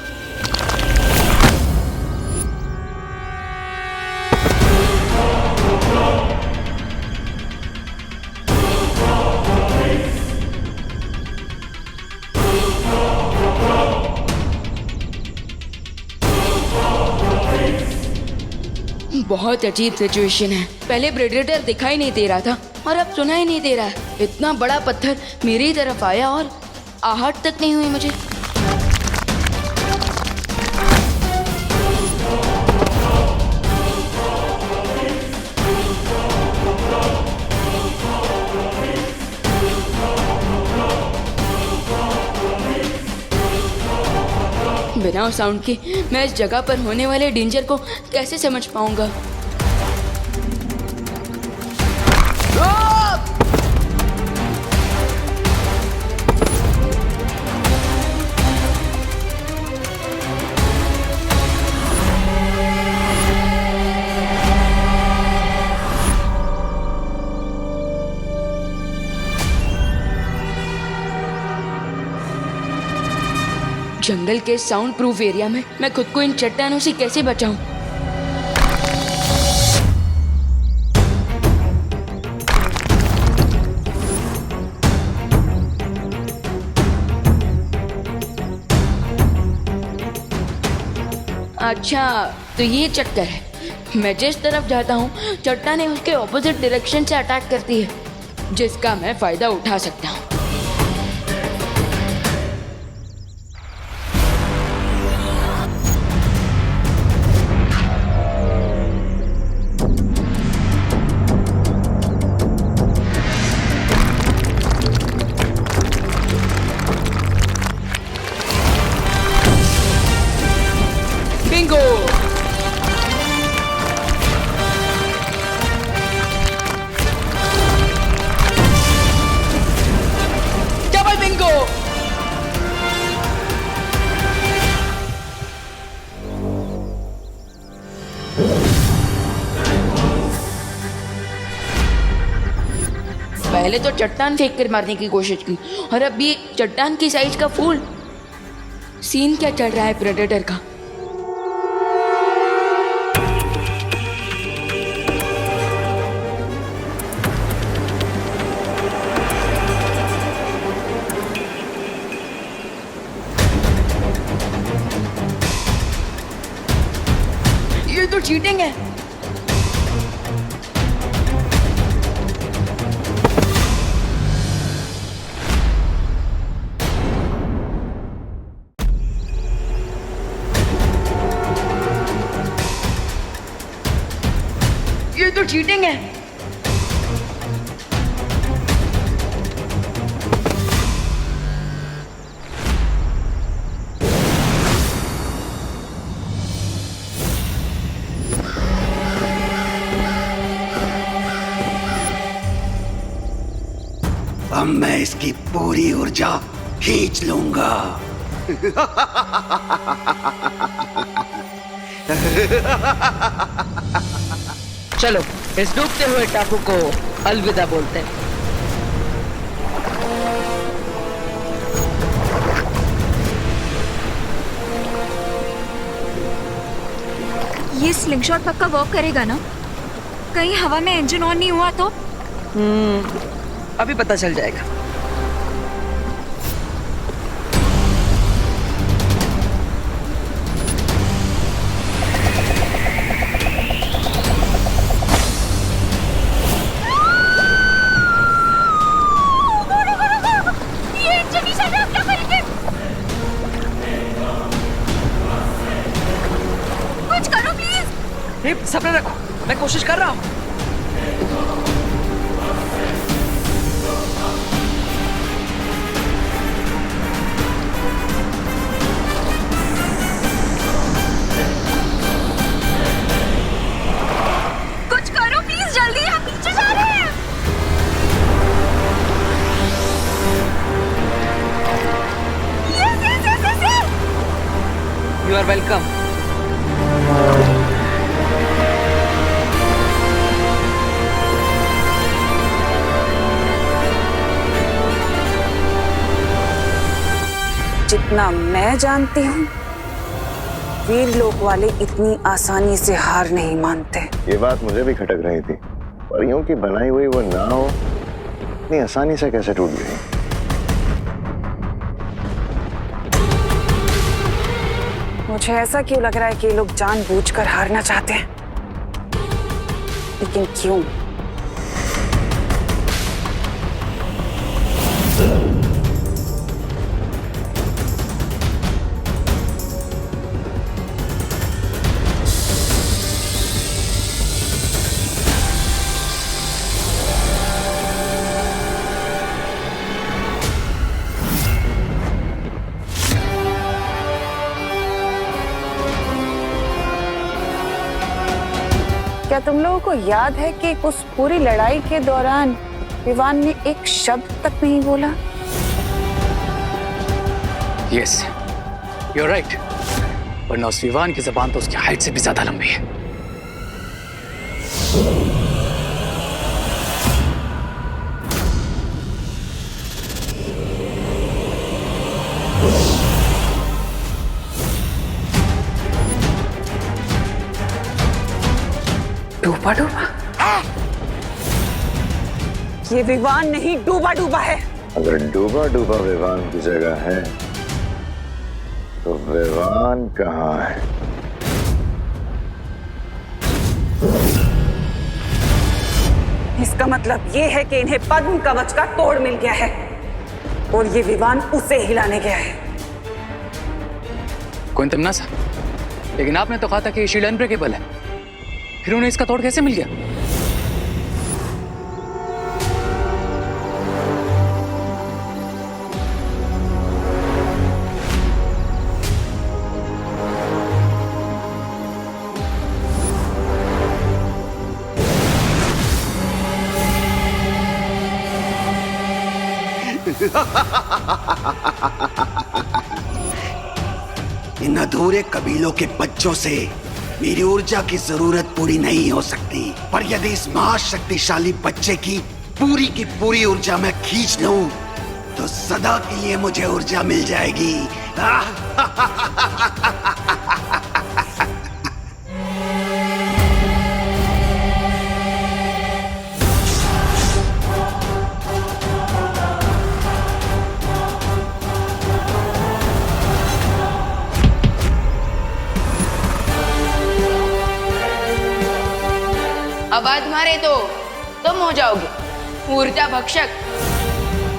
Speaker 5: बहुत अजीब सिचुएशन है। पहले प्रेडेटर दिखाई नहीं दे रहा था और अब सुनाई नहीं दे रहा है। इतना बड़ा पत्थर मेरी तरफ आया और आहट तक नहीं हुई मुझे। बिना साउंड के मैं इस जगह पर होने वाले डेंजर को कैसे समझ पाऊंगा? जंगल के साउंड प्रूफ एरिया में मैं खुद को इन चट्टानों से कैसे बचाऊं? अच्छा, तो ये चक्कर है। मैं जिस तरफ जाता हूँ चट्टानें उसके ऑपोजिट डायरेक्शन से अटैक करती है, जिसका मैं फायदा उठा सकता हूँ। बिंगो! Double Bingo! पहले तो चट्टान फेंक कर मारने की कोशिश की और अब ये चट्टान की साइज का फूल। सीन क्या चल रहा है प्रेडेटर का? ये तो चीटिंग है। ये तो चीटिंग है।
Speaker 8: अब मैं इसकी पूरी ऊर्जा खींच लूंगा।
Speaker 2: चलो इस डूबते हुए टापू को अलविदा बोलते हैं।
Speaker 9: ये स्लिंगशॉट पक्का वर्क करेगा ना? कहीं हवा में इंजन ऑन नहीं हुआ तो?
Speaker 2: अभी पता चल जाएगा।
Speaker 1: ये इंजन ही चल रहा है, क्या करेंगे? कुछ करो प्लीज।
Speaker 2: सब्र रखो, मैं कोशिश कर रहा हूँ।
Speaker 1: कुछ करो प्लीज, जल्दी, हम नीचे जा रहे हैं। Yes.
Speaker 2: You are welcome.
Speaker 4: जितना मैं जानती हूँ वीर लोक वाले इतनी आसानी से हार नहीं मानते।
Speaker 15: ये बात मुझे भी खटक रही थी। परियों की बनाई हुई वो नाव इतनी आसानी से कैसे टूट गई?
Speaker 4: मुझे ऐसा क्यों लग रहा है कि ये लोग जानबूझकर हारना चाहते हैं, लेकिन क्यों? क्या तुम लोगों को याद है कि उस पूरी लड़ाई के दौरान विवान ने एक शब्द तक नहीं बोला?
Speaker 3: Yes, you are right. वरना उस विवान की जबान तो उसकी हाइट से भी ज्यादा लंबी है।
Speaker 4: डूबा डूबा? ये विवान नहीं, डूबा डूबा है।
Speaker 15: अगर डूबा डूबा विवान की जगह है तो विवान कहाँ है?
Speaker 4: इसका मतलब ये है कि इन्हें पद्म कवच का तोड़ मिल गया है और ये विमान उसे हिलाने गया है।
Speaker 3: कोई तमन्ना, लेकिन आपने तो कहा था कि ये शील्ड अनब्रेकेबल है, फिर उन्हें इसका तोड़ कैसे मिल गया?
Speaker 8: इन अधूरे कबीलों के बच्चों से मेरी ऊर्जा की जरूरत पूरी नहीं हो सकती, पर यदि इस महाशक्तिशाली बच्चे की पूरी ऊर्जा मैं खींच लूं तो सदा के लिए मुझे ऊर्जा मिल जाएगी।
Speaker 5: आवाज मारे तो तुम हो जाओगे ऊर्जा भक्षक।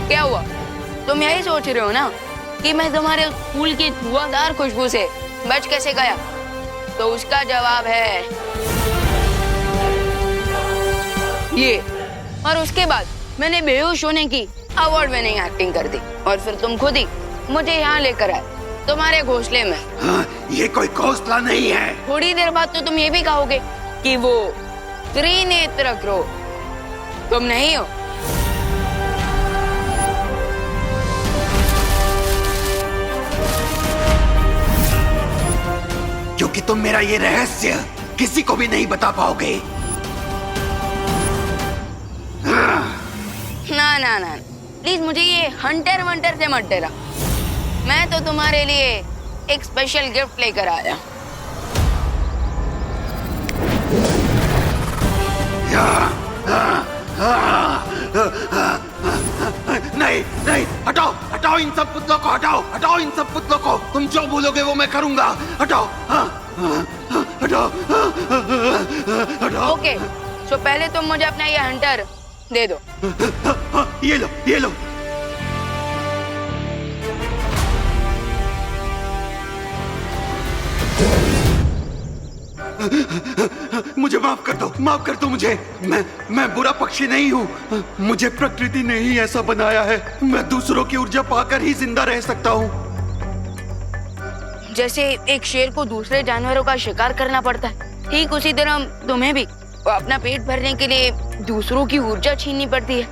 Speaker 5: क्या हुआ, तुम यही सोच रहे हो ना कि मैं तुम्हारे फूल की धुआंधार खुशबू से बच कैसे गया? तो उसका जवाब है ये। और उसके बाद मैंने बेहोश होने की अवार्ड विनिंग एक्टिंग कर दी और फिर तुम खुद ही मुझे यहाँ लेकर आए तुम्हारे घोंसले में।
Speaker 8: हाँ, ये कोई घोंसला नहीं है।
Speaker 5: थोड़ी देर बाद तो तुम ये भी कहोगे कि वो त्रिनेत्र क्रो तुम नहीं हो।
Speaker 8: क्योंकि तुम मेरा ये रहस्य किसी को भी नहीं बता पाओगे।
Speaker 5: ना ना ना प्लीज मुझे ये हंटर वंटर से मत डरा। मैं तो तुम्हारे लिए एक स्पेशल गिफ्ट लेकर आया।
Speaker 8: नहीं नहीं, हटाओ हटाओ इन सब पुतलों को, हटाओ इन सब पुतलों को। तुम जो बोलोगे वो मैं करूंगा। हटाओ हटाओ हटाओ।
Speaker 5: ओके, तो पहले तुम मुझे अपना ये हंटर दे दो।
Speaker 8: ये लो ये लो। मुझे माफ कर दो मुझे। मैं बुरा पक्षी नहीं हूँ। मुझे प्रकृति ने ही ऐसा बनाया है। मैं दूसरों की ऊर्जा पाकर ही जिंदा रह सकता हूँ।
Speaker 5: जैसे एक शेर को दूसरे जानवरों का शिकार करना पड़ता है, ठीक उसी तरह तुम्हें भी अपना पेट भरने के लिए दूसरों की ऊर्जा छीननी पड़ती है।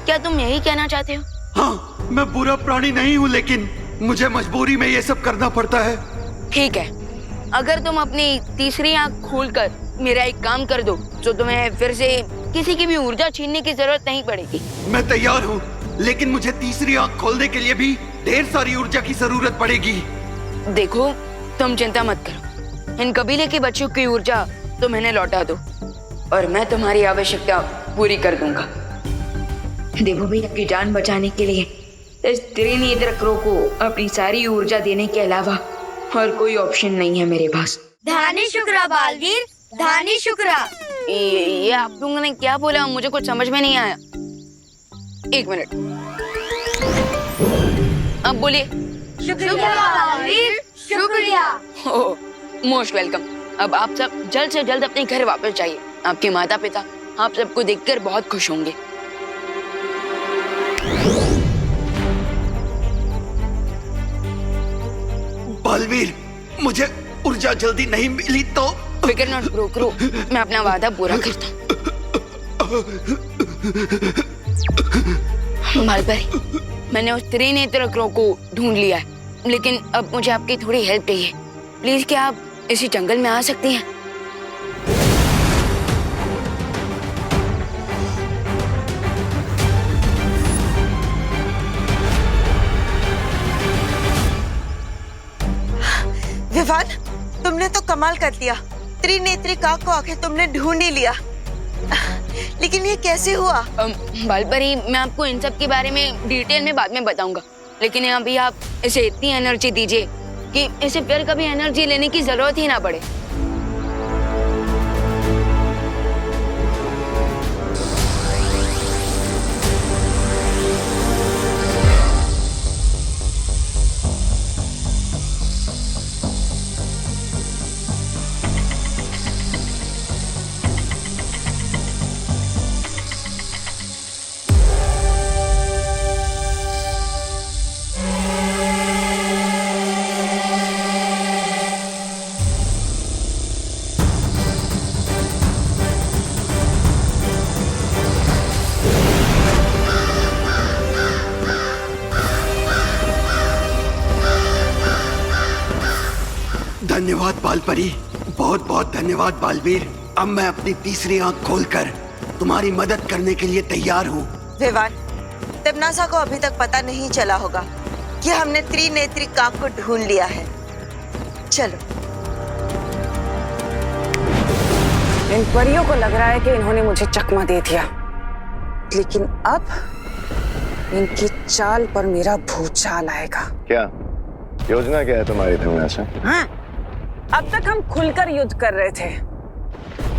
Speaker 5: क्या तुम यही कहना चाहते हो?
Speaker 8: हाँ, मैं बुरा प्राणी नहीं हूँ, लेकिन मुझे मजबूरी में ये सब करना पड़ता है।
Speaker 5: ठीक है, अगर तुम अपनी तीसरी आंख खोलकर मेरा एक काम कर दो तो तुम्हें फिर से किसी की भी ऊर्जा छीनने की जरूरत नहीं पड़ेगी।
Speaker 8: मैं तैयार हूँ, लेकिन मुझे तीसरी आंख खोलने के लिए भी ढेर सारी ऊर्जा की जरूरत पड़ेगी।
Speaker 5: देखो, तुम चिंता मत करो। इन कबीले के बच्चों की ऊर्जा तुम इन्हें लौटा दो और मैं तुम्हारी आवश्यकता पूरी कर दूंगा। देखो भाई, आपकी जान बचाने के लिए इस त्रिनेत्र क्रो को अपनी सारी ऊर्जा देने के अलावा और कोई ऑप्शन नहीं है मेरे पास।
Speaker 7: धानी शुक्रा बालवीर, धानी शुक्रा।
Speaker 5: ये आप लोगों ने क्या बोला? मुझे कुछ समझ में नहीं आया। एक मिनट, अब बोलिए।
Speaker 7: शुक्रिया बालवीर, शुक्रिया।
Speaker 5: Most welcome. अब आप सब जल्द से जल्द अपने घर वापस जाइए। आपके माता पिता आप सबको देखकर बहुत खुश होंगे।
Speaker 8: बालवीर, मुझे ऊर्जा जल्दी नहीं मिली तो
Speaker 5: फिकर नॉट करो, मैं अपना वादा पूरा करता हूँ। बालपरी, मैंने उस त्रिनेत्र क्रो को ढूंढ लिया है, लेकिन अब मुझे आपकी थोड़ी हेल्प चाहिए। प्लीज क्या आप इसी जंगल में आ सकती हैं?
Speaker 10: विवान, तुमने तो कमाल कर दिया। त्रिनेत्री काक को आखिर तुमने ढूंढ ही लिया। लेकिन ये कैसे हुआ?
Speaker 5: बालपरी, मैं आपको इन सब के बारे में डिटेल में बाद में बताऊंगा, लेकिन अभी आप इसे इतनी एनर्जी दीजिए कि इसे फिर कभी एनर्जी लेने की जरूरत ही ना पड़े।
Speaker 8: धन्यवाद बालपरी, बहुत बहुत धन्यवाद बालवीर। अब मैं अपनी तीसरी आंख खोलकर तुम्हारी मदद करने के लिए तैयार हूँ।
Speaker 10: विवान, तिमनासा को अभी तक पता नहीं चला होगा कि हमने त्रिनेत्री काक को ढूंढ लिया है। चलो।
Speaker 4: इन परियों को लग रहा है कि इन्होंने मुझे चकमा दे दिया, लेकिन अब इनकी चाल पर मेरा भूचाल आएगा।
Speaker 15: क्या योजना क्या है तुम्हारी तिमनासा?
Speaker 4: हाँ, अब तक हम खुलकर युद्ध कर रहे थे,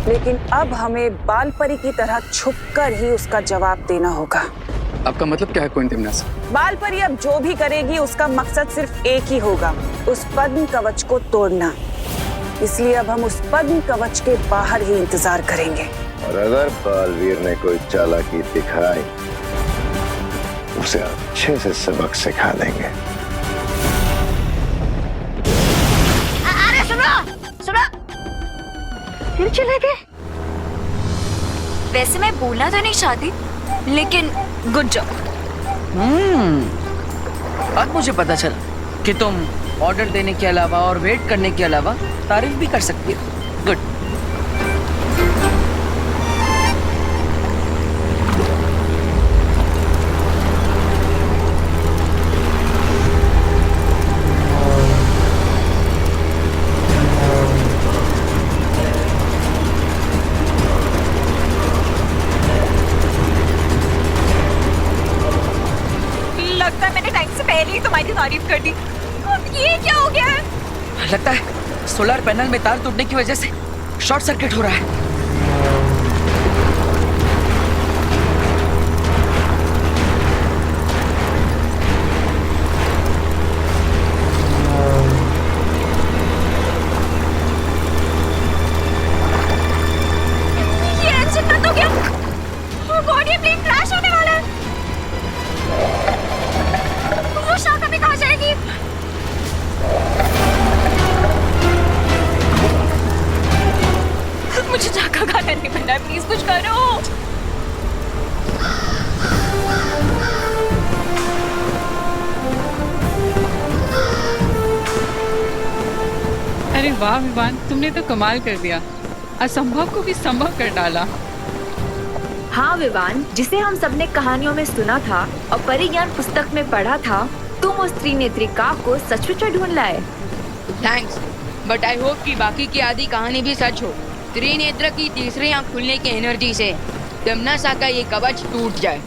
Speaker 4: लेकिन अब हमें बालपरी की तरह छुपकर ही उसका जवाब देना होगा।
Speaker 3: आपका मतलब क्या है क्वीन तिमनासा?
Speaker 4: बालपरी अब जो भी करेगी उसका मकसद सिर्फ एक ही होगा, उस पद्म कवच को तोड़ना। इसलिए अब हम उस पद्म कवच के बाहर ही इंतजार करेंगे।
Speaker 15: और अगर बालवीर ने कोई चालाकी दिखाई, उसे अच्छे से सबक सिखा देंगे।
Speaker 12: अरे सुनो सुनो, फिर चले गए।
Speaker 9: वैसे मैं बोलना तो नहीं चाहती, लेकिन गुड जॉब।
Speaker 2: अब मुझे पता चला कि तुम ऑर्डर देने के अलावा और वेट करने के अलावा तारीफ भी कर सकती हो। गुड।
Speaker 1: लगता है मैंने टाइम से पहले ही तुम्हारी तारीफ कर दी। अब ये क्या हो गया है?
Speaker 2: लगता है सोलर पैनल में तार टूटने की वजह से शॉर्ट सर्किट हो रहा है।
Speaker 1: ये इंजन बंद हो गया। गॉड, ये प्लेन क्रैश होने वाला है। वो शाखा में कहाँ जाएगी? मुझे झाका खाना नहीं बनना है, प्लीज कुछ करो।
Speaker 13: अरे वाह विवान, तुमने तो कमाल कर दिया, असंभव को भी संभव कर डाला।
Speaker 9: हाँ विवान, जिसे हम सबने कहानियों में सुना था और परिज्ञान पुस्तक में पढ़ा था, तुम उस त्रिनेत्री काक को सचमुच में ढूंढ लाए।
Speaker 5: थैंक्स, बट आई होप कि बाकी की आधी कहानी भी सच हो। त्रिनेत्र की तीसरी आंख खुलने की एनर्जी से तिमनासा का ये कवच टूट जाए।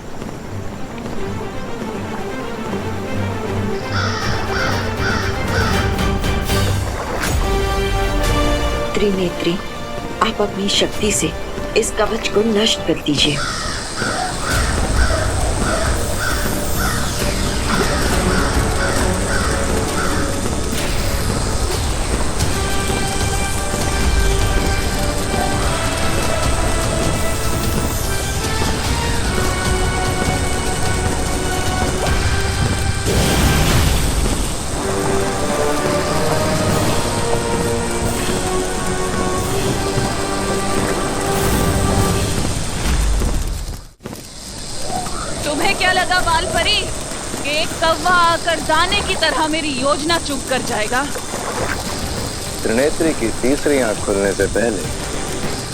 Speaker 11: त्रिनेत्री, आप अपनी शक्ति से इस कवच को नष्ट कर दीजिए।
Speaker 14: तुम्हें क्या लगा बालपरी कि एक कौवा आकर दाने की तरह मेरी योजना चुप कर जाएगा?
Speaker 15: त्रिनेत्री की तीसरी आंख खुलने से पहले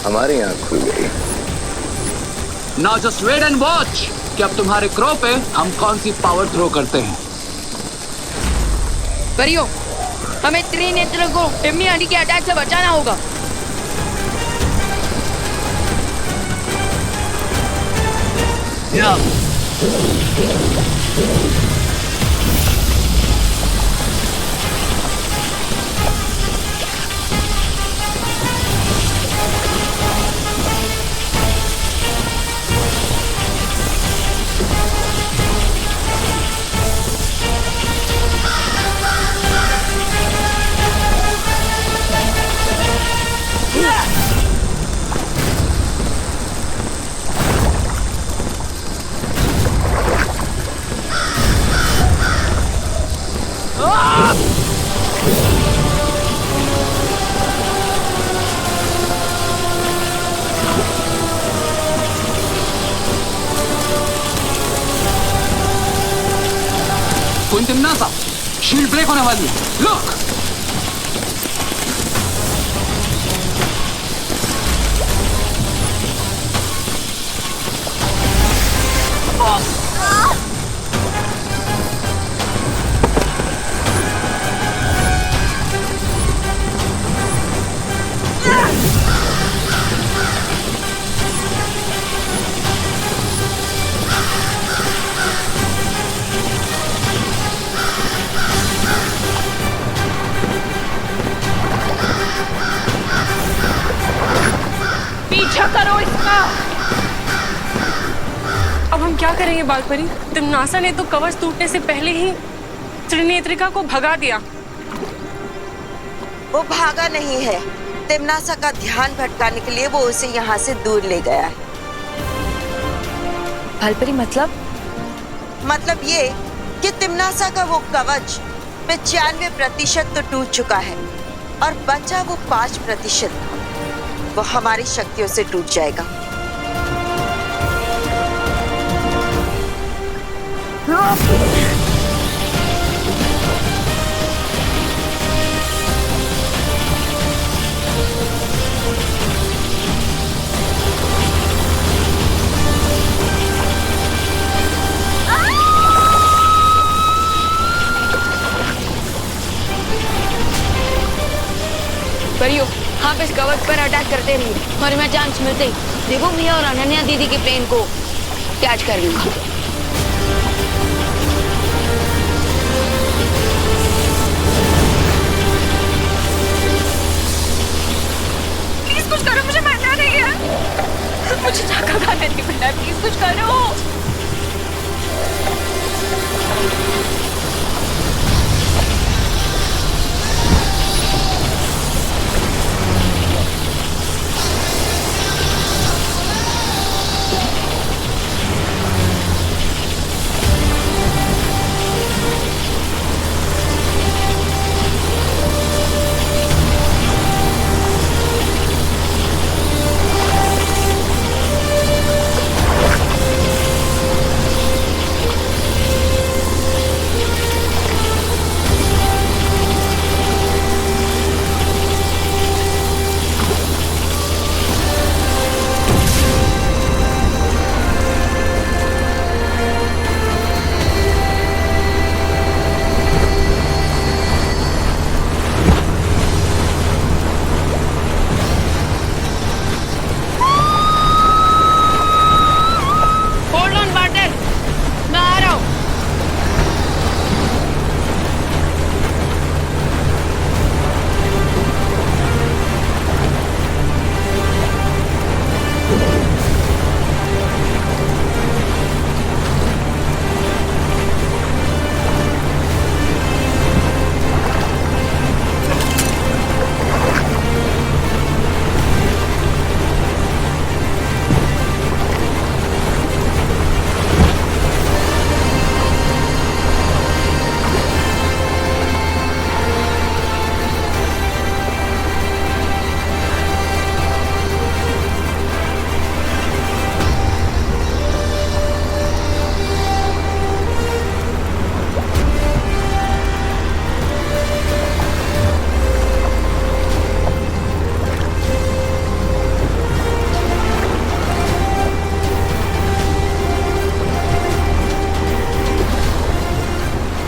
Speaker 15: हमारी आंख खुल गई।
Speaker 3: Now just wait and watch कि अब तुम्हारे क्रो पे हम कौन सी पावर थ्रो करते हैं।
Speaker 5: परियो, हमें त्रिनेत्र को टिम्मी आंटी के अटैक से बचाना होगा।
Speaker 3: तिमनासा, शील्ड ब्रेक होने वाली है। लुक!
Speaker 13: रही है बालपरी? तिम्नासा ने तो कवच टूटने से पहले ही त्रिनेत्रिका को भगा दिया।
Speaker 10: वो भागा नहीं है, तिम्नासा का ध्यान भटकाने के लिए वो उसे यहाँ से दूर ले गया है।
Speaker 9: बालपरी
Speaker 10: मतलब ये कि तिम्नासा का वो कवच 95% तो टूट चुका है और बचा वो 5%, वो हमारी शक्तियों से टूट जाएगा।
Speaker 5: परियो, आप इस कवच पर अटैक करते रहिए और मैं चांस मिलते ही देखो मिया और अनन्या दीदी के प्लेन को कैच कर लूंगा।
Speaker 1: प्लीज कुछ करो, मुझे मरना नहीं है। मुझे धक्का खाना नहीं मिलना, प्लीज कुछ करो।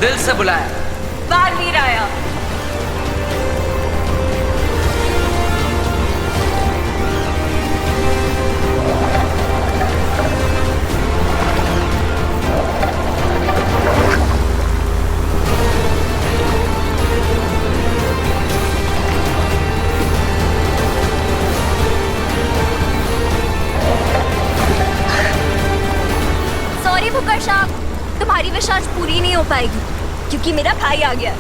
Speaker 16: दिल से बुलाया,
Speaker 1: बालवीर आया।
Speaker 7: सॉरी बुकर साहब, तुम्हारी विश आज पूरी नहीं हो पाएगी क्योंकि मेरा भाई आ गया।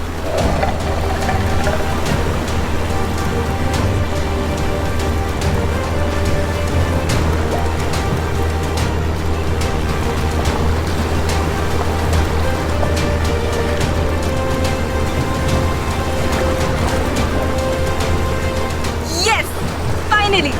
Speaker 1: Yes, finally.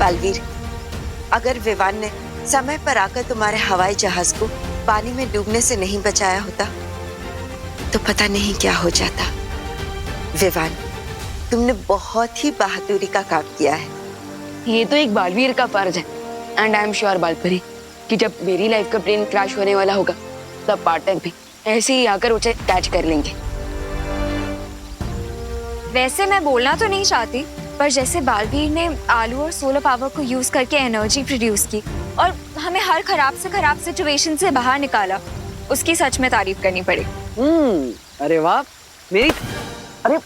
Speaker 10: बालवीर, अगर विवान ने समय पर आकर तुम्हारे हवाई जहाज को पानी में डूबने से नहीं बचाया होता तो पता नहीं क्या हो जाता। विवान, तुमने बहुत ही बहादुरी का काम किया है।
Speaker 5: ये तो एक बालवीर का फर्ज है। एंड आई एम श्योर बालपरी कि जब मेरी लाइफ का प्लेन क्रैश होने वाला होगा तब पार्टनर भी ऐसे ही आकर उसे कैच कर लेंगे।
Speaker 1: वैसे मैं बोलना तो नहीं चाहती, पर जैसे बालवीर ने आलू और सोलर पावर को यूज करके एनर्जी प्रोड्यूस की और हमें हर खराब से खराब सिचुएशन से बाहर निकाला, उसकी सच में तारीफ करनी पड़ेगी।
Speaker 2: अरे वाह मेरी, अरे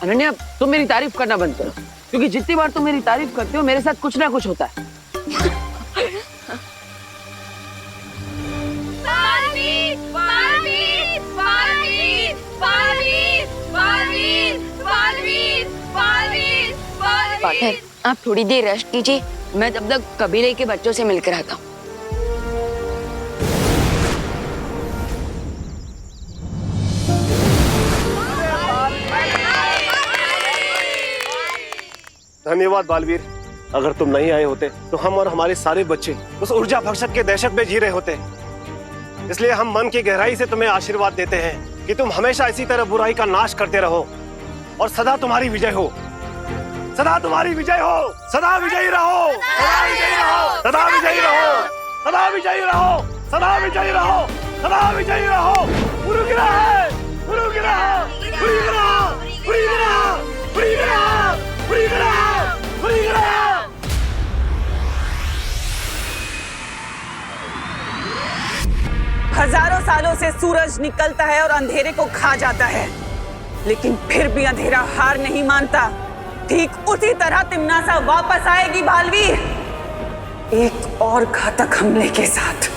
Speaker 2: अनन्या तुम मेरी तारीफ करना बंद करो, क्योंकि जितनी बार तुम मेरी तारीफ करते हो मेरे साथ कुछ ना कुछ होता है।
Speaker 5: पार्टनर, आप थोड़ी देर रेस्ट कीजिए, मैं तब तक कबीले के बच्चों से मिलकर आता हूँ।
Speaker 6: धन्यवाद बालवीर, अगर तुम नहीं आए होते तो हम और हमारे सारे बच्चे उस ऊर्जा भक्षक के दहशत में जी रहे होते। इसलिए हम मन की गहराई से तुम्हें आशीर्वाद देते हैं कि तुम हमेशा इसी तरह बुराई का नाश करते रहो और सदा तुम्हारी विजय हो, सदा तुम्हारी विजय हो, सदा विजयी रहो, सदा विजयी रहो, सदा विजयी रहो, सदा विजयी रहो, सदा विजयी रहो, सदा विजयी रहो। गुरु की राह, गुरु की राह, गुरु की राह, गुरु की राह, गुरु की राह, गुरु की राह, गुरु की राह।
Speaker 4: हजारों सालों से सूरज निकलता है और अंधेरे को खा जाता है, लेकिन फिर भी अंधेरा हार नहीं मानता। ठीक उसी तरह तिम्नासा वापस आएगी बालवीर, एक और घातक हमले के साथ।